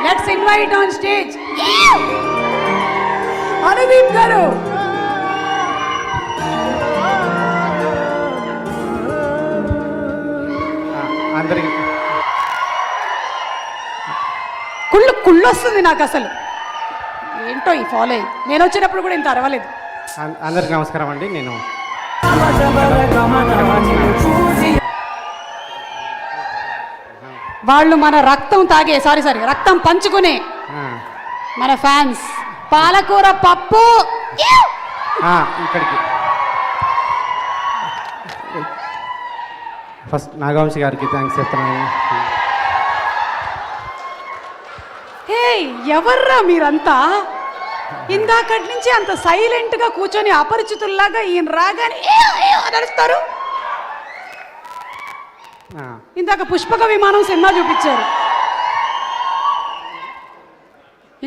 Let's invite on stage Anudeep గారు. అందరికి కుళ్ళు వస్తుంది నాకు అసలు. ఏంటో ఈ ఫాలో అయ్యి నేను వచ్చినప్పుడు కూడా ఇంత అరవలేదు. అందరికి నమస్కారం అండి. నేను వాళ్ళు మన రక్తం తాగే సారీ రక్తం పంచుకునే మన ఫ్యాన్స్. పాలకూర పప్పు ఇక్కడికి ఫస్ట్ నాగవంశి గారికి థ్యాంక్స్ చెప్తున్నాను. హే ఎవర్రా మీరంతా? ఇందాకటి నుంచి అంత సైలెంట్గా కూర్చొని అపరిచితుల్లాగా ఈయన రాగానే నడుస్తారు. ఇందాక పుష్పక విమానం సినిమా చూపించారు.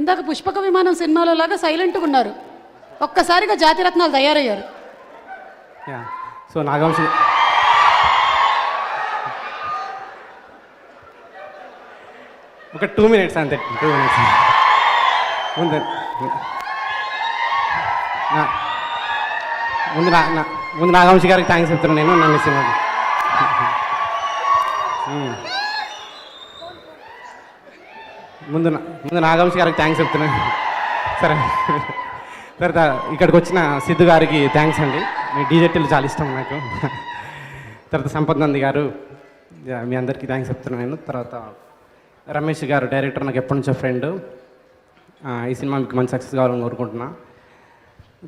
ఇందాక పుష్పక విమానం సినిమాలో లాగా సైలెంట్గా ఉన్నారు. ఒక్కసారిగా జాతిరత్నాలు తయారయ్యారు. సో నాగవంశి ఒక 2 minutes అంతే. 2 minutes ముందు నాగవంశి గారికి థ్యాంక్స్ చెప్తున్నాను నేను. నన్ను సినిమా ముందు నాగవంశి గారికి థ్యాంక్స్ చెప్తున్నాను. సరే తర్వాత ఇక్కడికి వచ్చిన సిద్ధు గారికి థ్యాంక్స్ అండి. మీ డీజెట్లు చాలా ఇష్టం నాకు. తర్వాత సంపత్ నంది గారు మీ అందరికీ థ్యాంక్స్ చెప్తున్నాను నేను. తర్వాత రమేష్ గారు డైరెక్టర్, నాకు ఎప్పటి నుంచో ఫ్రెండ్. ఈ సినిమా మీకు మంచి సక్సెస్ కావాలని కోరుకుంటున్నా.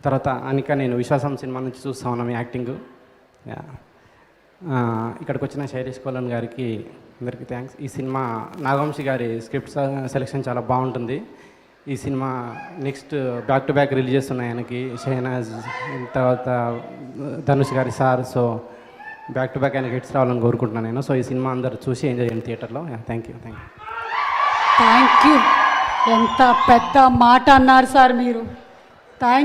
తర్వాత అనిక, నేను విశ్వాసం సినిమా నుంచి చూస్తా ఉన్నా మీ యాక్టింగ్. ఇక్కడికి వచ్చిన శైలేష్ కోలన్ గారికి అందరికీ థ్యాంక్స్. ఈ సినిమా నాగవంశి గారి స్క్రిప్ట్ సెలెక్షన్ చాలా బాగుంటుంది. ఈ cinema next back to back release చేస్తున్నాయి ఆయనకి. షెహనాజ్, తర్వాత ధనుష్ గారి sir. So back to back ఆయనకి హిట్స్ రావాలని కోరుకుంటున్నాను నేను. సో ఈ సినిమా అందరూ చూసి ఎంజాయ్ చేయండి థియేటర్లో. Thank you. ఎంత పెద్ద మాట అన్నారు సార్ మీరు. థ్యాంక్